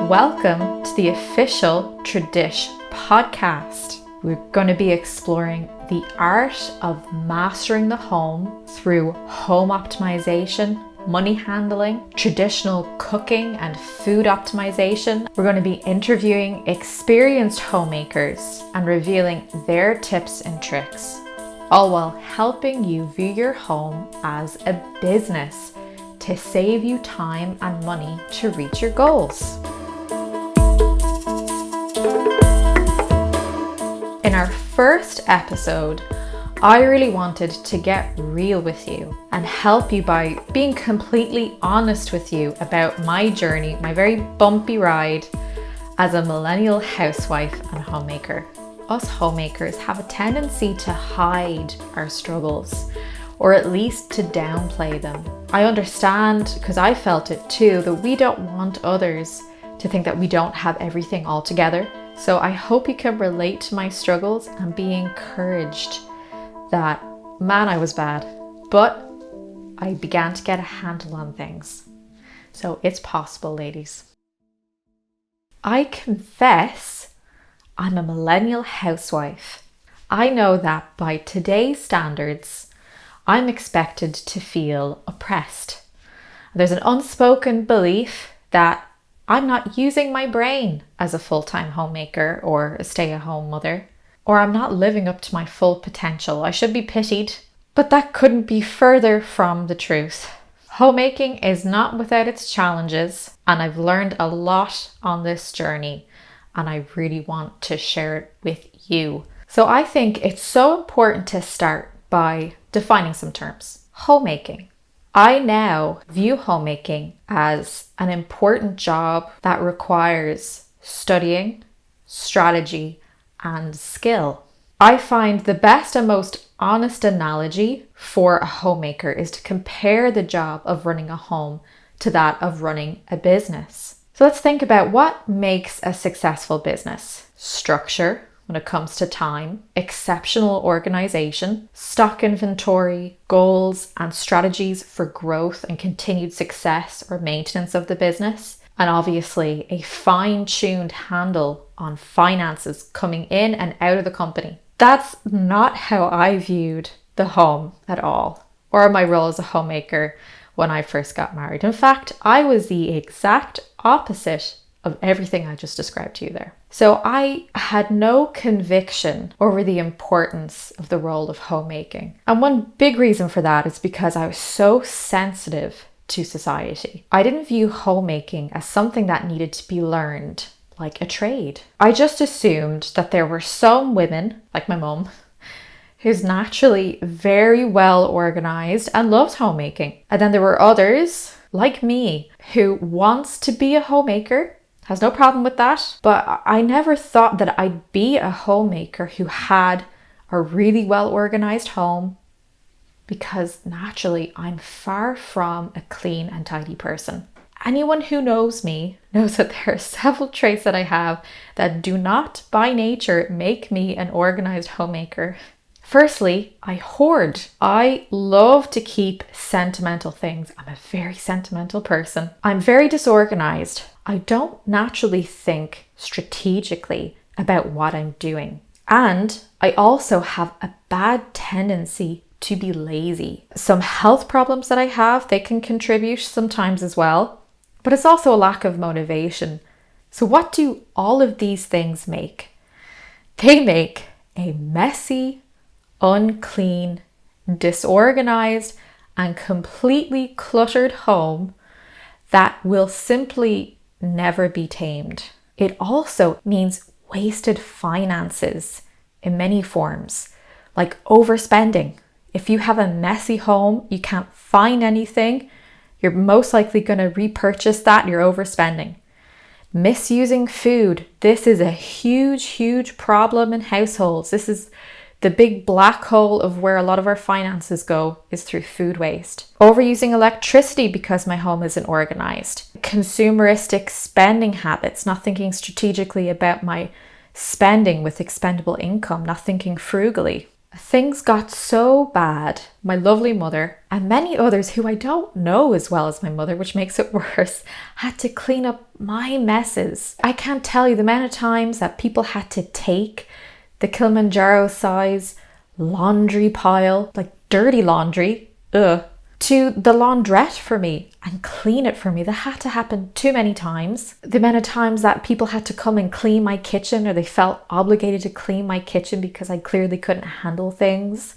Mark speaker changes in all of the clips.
Speaker 1: Welcome to the official Tradish Podcast. We're going to be exploring the art of mastering the home through home optimization, money handling, traditional cooking and food optimization. We're going to be interviewing experienced homemakers and revealing their tips and tricks, all while helping you view your home as a business to save you time and money to reach your goals. In our first episode, I really wanted to get real with you and help you by being completely honest with you about my journey, my very bumpy ride as a millennial housewife and homemaker. Us homemakers have a tendency to hide our struggles, or at least to downplay them. I understand, because I felt it too, that we don't want others to think that we don't have everything all together. So I hope you can relate to my struggles and be encouraged that, man, I was bad, but I began to get a handle on things. So it's possible, ladies. I confess I'm a millennial housewife. I know that by today's standards, I'm expected to feel oppressed. There's an unspoken belief that I'm not using my brain as a full-time homemaker or a stay-at-home mother, or I'm not living up to my full potential. I should be pitied, but that couldn't be further from the truth. Homemaking is not without its challenges, and I've learned a lot on this journey, and I really want to share it with you. So I think it's so important to start by defining some terms. Homemaking. I now view homemaking as an important job that requires studying, strategy, and skill. I find the best and most honest analogy for a homemaker is to compare the job of running a home to that of running a business. So let's think about what makes a successful business. Structure when it comes to time, exceptional organization, stock inventory, goals and strategies for growth and continued success or maintenance of the business, and obviously a fine-tuned handle on finances coming in and out of the company. That's not how I viewed the home at all, or my role as a homemaker when I first got married. In fact, I was the exact opposite of everything I just described to you there. So I had no conviction over the importance of the role of homemaking. And one big reason for that is because I was so sensitive to society. I didn't view homemaking as something that needed to be learned like a trade. I just assumed that there were some women, like my mum, who's naturally very well organized and loves homemaking. And then there were others, like me, who wants to be a homemaker, has no problem with that, but I never thought that I'd be a homemaker who had a really well organized home, because naturally I'm far from a clean and tidy person. Anyone who knows me knows that there are several traits that I have that do not by nature make me an organized homemaker. Firstly, I hoard. I love to keep sentimental things. I'm a very sentimental person. I'm very disorganized. I don't naturally think strategically about what I'm doing. And I also have a bad tendency to be lazy. Some health problems that I have, they can contribute sometimes as well, but it's also a lack of motivation. So what do all of these things make? They make a messy, unclean, disorganized, and completely cluttered home that will simply never be tamed. It also means wasted finances in many forms, like overspending. If you have a messy home, you can't find anything, you're most likely going to repurchase that and you're overspending. Misusing food. This is a huge problem in households. This is the big black hole of where a lot of our finances go, is through food waste. Overusing electricity because my home isn't organized. Consumeristic spending habits, not thinking strategically about my spending with expendable income, not thinking frugally. Things got so bad, my lovely mother and many others who I don't know as well as my mother, which makes it worse, had to clean up my messes. I can't tell you the amount of times that people had to take the Kilimanjaro size laundry pile, like dirty laundry, to the laundrette for me and clean it for me. That had to happen too many times. The amount of times that people had to come and clean my kitchen, or they felt obligated to clean my kitchen because I clearly couldn't handle things,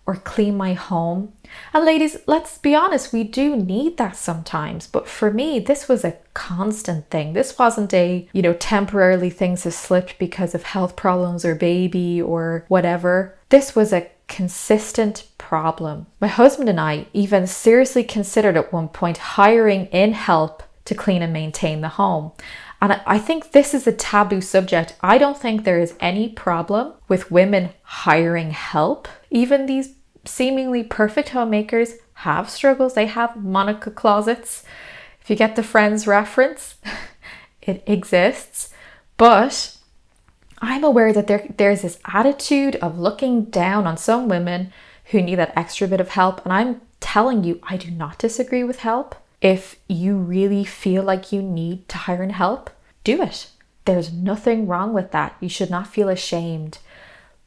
Speaker 1: or clean my home. And ladies, let's be honest, we do need that sometimes. But for me, this was a constant thing. This wasn't a, temporarily things have slipped because of health problems or baby or whatever. This was a consistent problem. My husband and I even seriously considered at one point hiring in help to clean and maintain the home. And I think this is a taboo subject. I don't think there is any problem with women hiring help. Even these seemingly perfect homemakers have struggles. They have Monica closets. If you get the Friends reference, it exists. But I'm aware that there's this attitude of looking down on some women who need that extra bit of help. And I'm telling you, I do not disagree with help. If you really feel like you need to hire in help, do it. There's nothing wrong with that. You should not feel ashamed.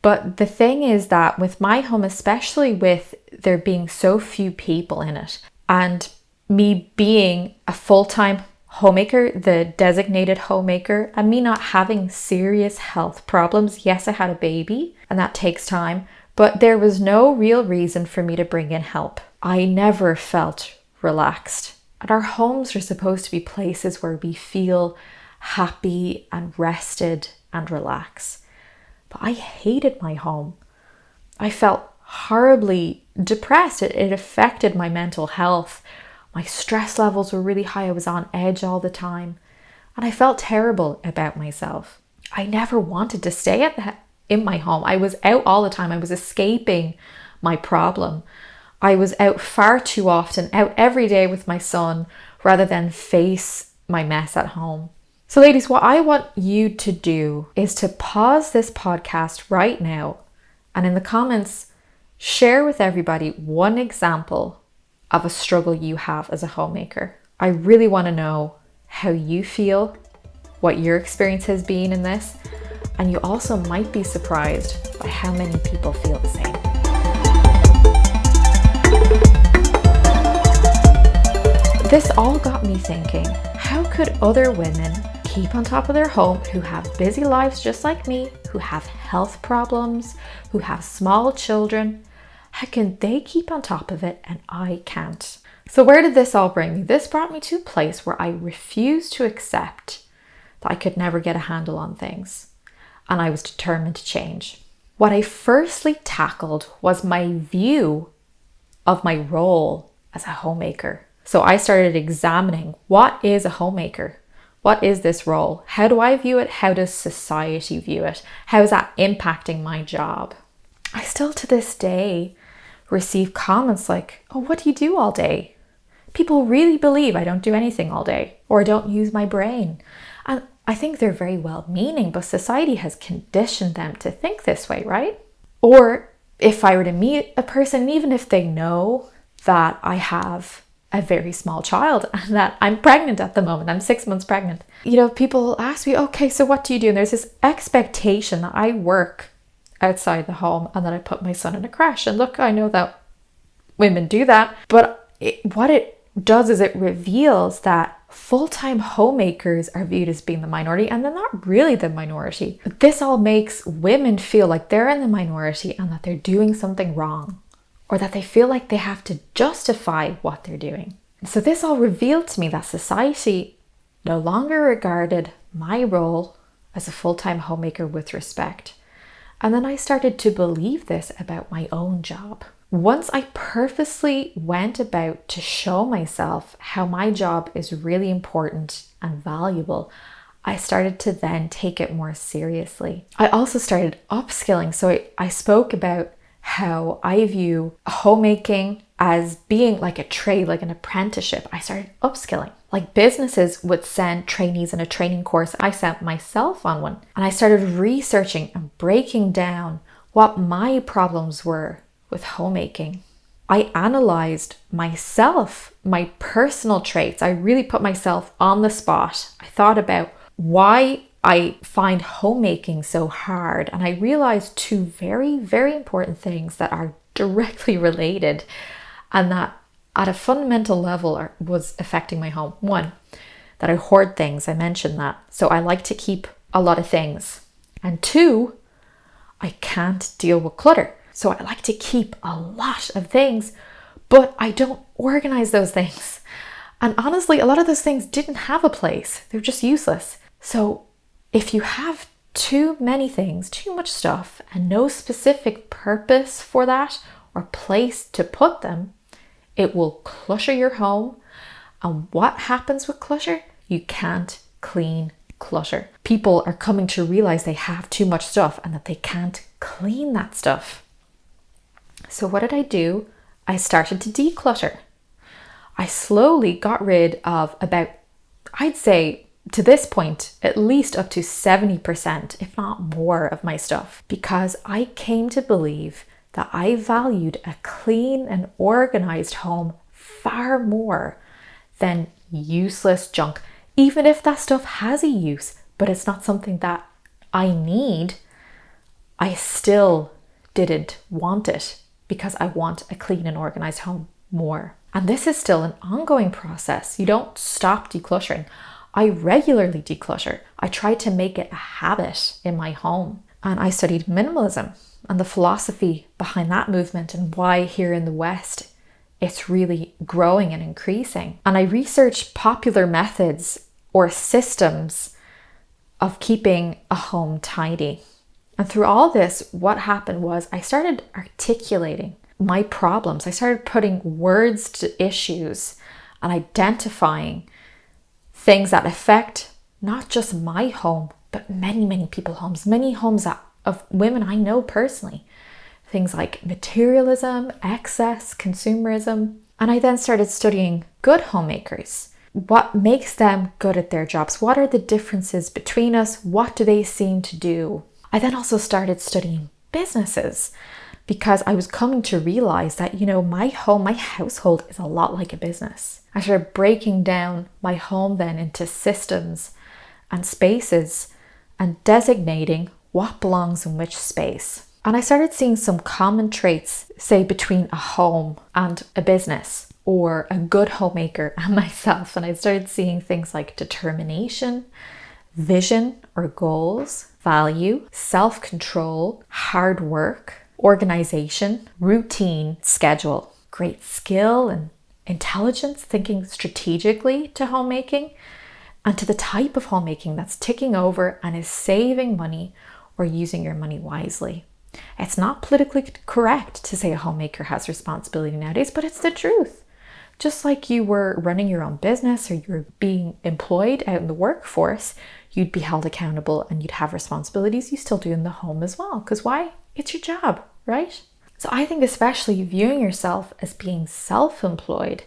Speaker 1: But the thing is that with my home, especially with there being so few people in it, and me being a full-time homemaker, the designated homemaker, and me not having serious health problems. Yes, I had a baby and that takes time, but there was no real reason for me to bring in help. I never felt relaxed. And our homes are supposed to be places where we feel happy and rested and relaxed. But I hated my home. I felt horribly depressed. It affected my mental health. My stress levels were really high. I was on edge all the time. And I felt terrible about myself. I never wanted to stay in my home. I was out all the time. I was escaping my problem. I was out far too often, out every day with my son, rather than face my mess at home. So ladies, what I want you to do is to pause this podcast right now, and in the comments, share with everybody one example of a struggle you have as a homemaker. I really want to know how you feel, what your experience has been in this, and you also might be surprised by how many people feel the same. This all got me thinking, how could other women keep on top of their home who have busy lives just like me, who have health problems, who have small children? How can they keep on top of it and I can't? So where did this all bring me? This brought me to a place where I refused to accept that I could never get a handle on things. And I was determined to change. What I firstly tackled was my view of my role as a homemaker. So I started examining, what is a homemaker? What is this role? How do I view it? How does society view it? How is that impacting my job? I still to this day receive comments like, oh, what do you do all day? People really believe I don't do anything all day, or I don't use my brain. And I think they're very well-meaning, but society has conditioned them to think this way, right? Or if I were to meet a person, even if they know that I have a very small child and that I'm pregnant at the moment, I'm 6 months pregnant. People ask me, okay, so what do you do? And there's this expectation that I work outside the home and that I put my son in a creche. And look, I know that women do that, but what it does is it reveals that full-time homemakers are viewed as being the minority, and they're not really the minority. This all makes women feel like they're in the minority and that they're doing something wrong, or that they feel like they have to justify what they're doing. So this all revealed to me that society no longer regarded my role as a full-time homemaker with respect. And then I started to believe this about my own job. Once I purposely went about to show myself how my job is really important and valuable, I started to then take it more seriously. I also started upskilling. So I spoke about how I view homemaking as being like a trade, like an apprenticeship. I started upskilling. Like businesses would send trainees in a training course. I sent myself on one, and I started researching and breaking down what my problems were with homemaking. I analyzed myself, my personal traits. I really put myself on the spot. I thought about why I find homemaking so hard. And I realized two very, very important things that are directly related and that at a fundamental level was affecting my home. One, that I hoard things. I mentioned that. So I like to keep a lot of things. And two, I can't deal with clutter. So I like to keep a lot of things, but I don't organize those things. And honestly, a lot of those things didn't have a place. They're just useless. So if you have too many things, too much stuff, and no specific purpose for that or place to put them, it will clutter your home. And what happens with clutter? You can't clean clutter. People are coming to realize they have too much stuff and that they can't clean that stuff. So what did I do? I started to declutter. I slowly got rid of about, I'd say to this point, at least up to 70%, if not more, of my stuff, because I came to believe that I valued a clean and organized home far more than useless junk. Even if that stuff has a use, but it's not something that I need, I still didn't want it because I want a clean and organized home more. And this is still an ongoing process. You don't stop decluttering. I regularly declutter. I try to make it a habit in my home. And I studied minimalism and the philosophy behind that movement and why here in the West it's really growing and increasing. And I researched popular methods or systems of keeping a home tidy. And through all this, what happened was I started articulating my problems. I started putting words to issues and identifying things that affect not just my home, but many, many people's homes, many homes of women I know personally. Things like materialism, excess, consumerism. And I then started studying good homemakers. What makes them good at their jobs? What are the differences between us? What do they seem to do? I then also started studying businesses because I was coming to realize that, my household is a lot like a business. I started breaking down my home then into systems and spaces and designating what belongs in which space. And I started seeing some common traits, say, between a home and a business, or a good homemaker and myself. And I started seeing things like determination, vision or goals, value, self-control, hard work, organization, routine, schedule, great skill and intelligence, thinking strategically to homemaking, and to the type of homemaking that's ticking over and is saving money or using your money wisely. It's not politically correct to say a homemaker has responsibility nowadays, but it's the truth. Just like you were running your own business or you were being employed out in the workforce, you'd be held accountable and you'd have responsibilities you still do in the home as well. Because why? It's your job, right? So I think especially viewing yourself as being self-employed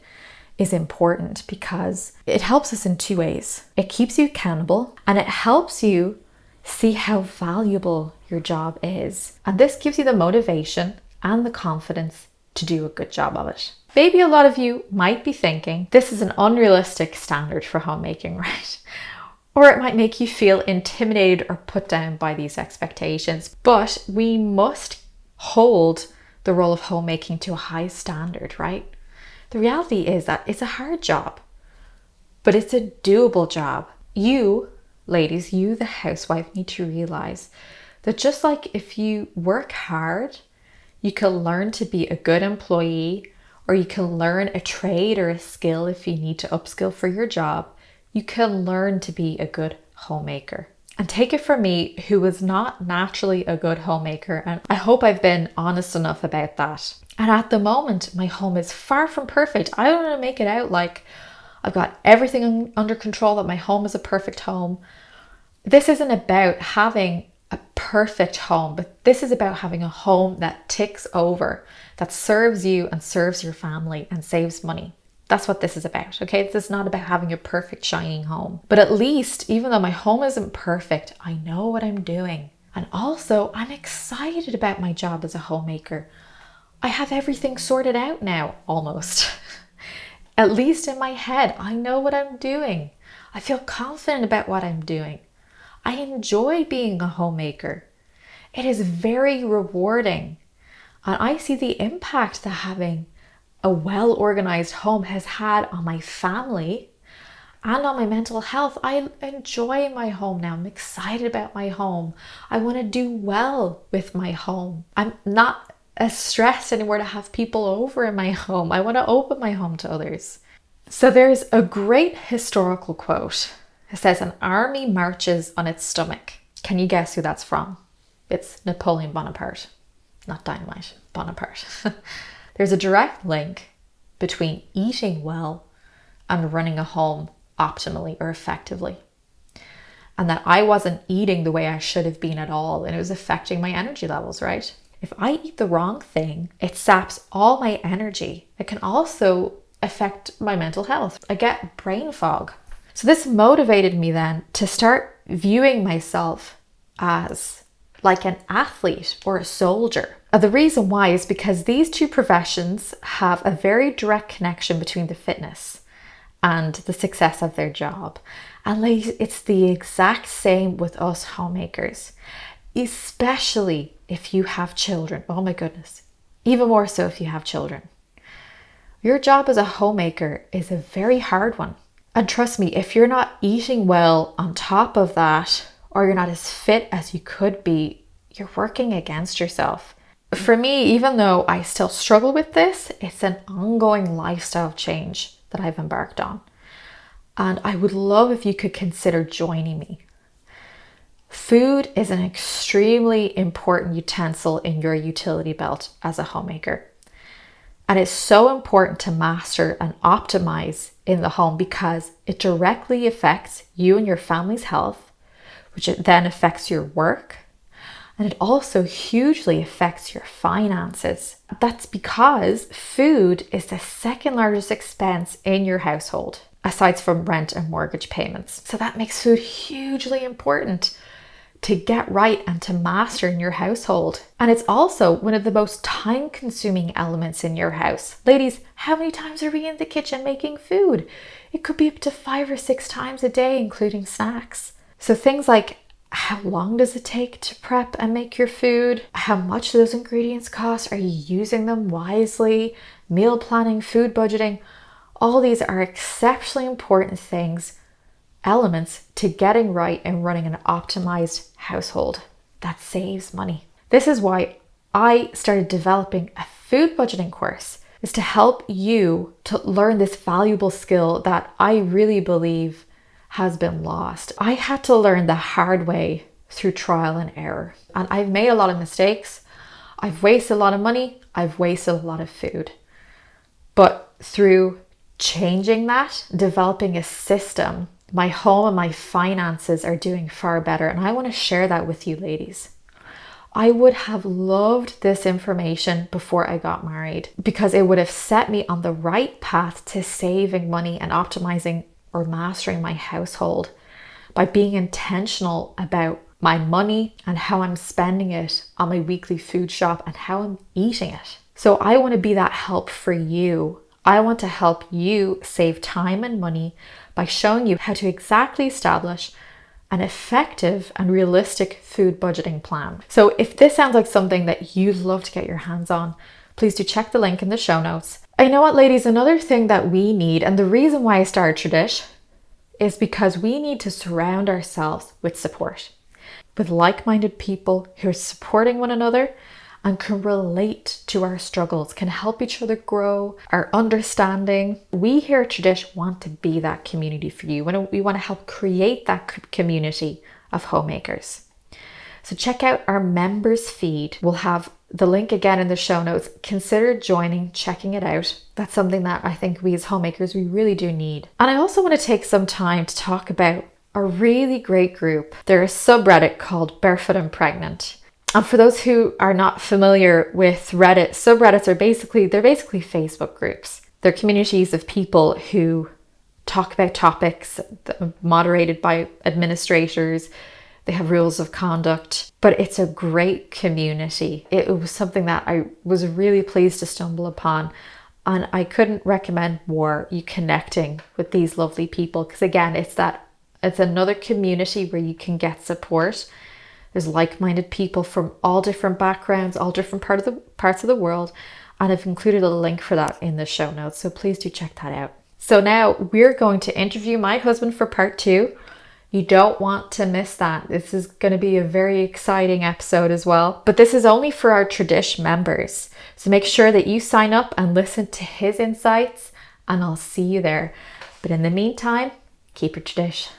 Speaker 1: is important because it helps us in two ways. It keeps you accountable and it helps you see how valuable your job is. And this gives you the motivation and the confidence to do a good job of it. Maybe a lot of you might be thinking, this is an unrealistic standard for homemaking, right? Or it might make you feel intimidated or put down by these expectations. But we must hold the role of homemaking to a high standard, right? The reality is that it's a hard job, but it's a doable job. You, ladies, you, the housewife, need to realize that just like if you work hard, you can learn to be a good employee, or you can learn a trade or a skill if you need to upskill for your job, you can learn to be a good homemaker. And take it from me, who was not naturally a good homemaker, and I hope I've been honest enough about that. And at the moment, my home is far from perfect. I don't want to make it out like I've got everything under control, that my home is a perfect home. This isn't about having a perfect home, but this is about having a home that ticks over, that serves you and serves your family and saves money. That's what this is about, okay? This is not about having a perfect, shining home. But at least, even though my home isn't perfect, I know what I'm doing. And also, I'm excited about my job as a homemaker. I have everything sorted out now, almost. At least in my head, I know what I'm doing. I feel confident about what I'm doing. I enjoy being a homemaker. It is very rewarding. And I see the impact that having a well-organized home has had on my family and on my mental health. I enjoy my home now. I'm excited about my home. I want to do well with my home. I'm not as stressed anymore to have people over in my home. I want to open my home to others. So there's a great historical quote. It says, "An army marches on its stomach." Can you guess who that's from? It's Napoleon Bonaparte, not Dynamite, Bonaparte. There's a direct link between eating well and running a home optimally or effectively. And that I wasn't eating the way I should have been at all, and it was affecting my energy levels, right? If I eat the wrong thing, it saps all my energy. It can also affect my mental health. I get brain fog. So this motivated me then to start viewing myself as like an athlete or a soldier. The reason why is because these two professions have a very direct connection between the fitness and the success of their job. And ladies, it's the exact same with us homemakers, especially if you have children. Oh my goodness, even more so if you have children. Your job as a homemaker is a very hard one. And trust me, if you're not eating well on top of that, or you're not as fit as you could be, you're working against yourself. For me, even though I still struggle with this, it's an ongoing lifestyle change that I've embarked on. And I would love if you could consider joining me. Food is an extremely important utensil in your utility belt as a homemaker. And it's so important to master and optimize in the home because it directly affects you and your family's health, which it then affects your work. And it also hugely affects your finances. That's because food is the second largest expense in your household, aside from rent and mortgage payments. So that makes food hugely important to get right and to master in your household. And it's also one of the most time-consuming elements in your house. Ladies, how many times are we in the kitchen making food? It could be up to 5 or 6 times a day, including snacks. So things like, how long does it take to prep and make your food? How much do those ingredients cost? Are you using them wisely? Meal planning, food budgeting, all these are exceptionally important things, elements to getting right and running an optimized household that saves money. This is why I started developing a food budgeting course, is to help you to learn this valuable skill that I really believe has been lost. I had to learn the hard way through trial and error. And I've made a lot of mistakes. I've wasted a lot of money. I've wasted a lot of food. But through changing that, developing a system, my home and my finances are doing far better. And I want to share that with you ladies. I would have loved this information before I got married because it would have set me on the right path to saving money and optimizing or mastering my household by being intentional about my money and how I'm spending it on my weekly food shop and how I'm eating it. So I want to be that help for you. I want to help you save time and money by showing you how to exactly establish an effective and realistic food budgeting plan. So if this sounds like something that you'd love to get your hands on, please do check the link in the show notes. And you know what, ladies, another thing that we need, and the reason why I started Tradish, is because we need to surround ourselves with support, with like-minded people who are supporting one another and can relate to our struggles, can help each other grow, our understanding. We here at Tradish want to be that community for you. We want to help create that community of homemakers. So check out our members feed. We'll have the link again in the show notes. Consider joining, checking it out. That's something that I think we as homemakers, we really do need. And I also want to take some time to talk about a really great group. They're a subreddit called Barefoot and Pregnant. And for those who are not familiar with Reddit, subreddits are basically Facebook groups. They're communities of people who talk about topics moderated by administrators, They have rules of conduct, but it's a great community. It was something that I was really pleased to stumble upon. And I couldn't recommend more you connecting with these lovely people. Because again, it's another community where you can get support. There's like-minded people from all different backgrounds, all different parts of the world. And I've included a link for that in the show notes. So please do check that out. So now we're going to interview my husband for part 2. You don't want to miss that. This is going to be a very exciting episode as well. But this is only for our Tradish members. So make sure that you sign up and listen to his insights, and I'll see you there. But in the meantime, keep it Tradish.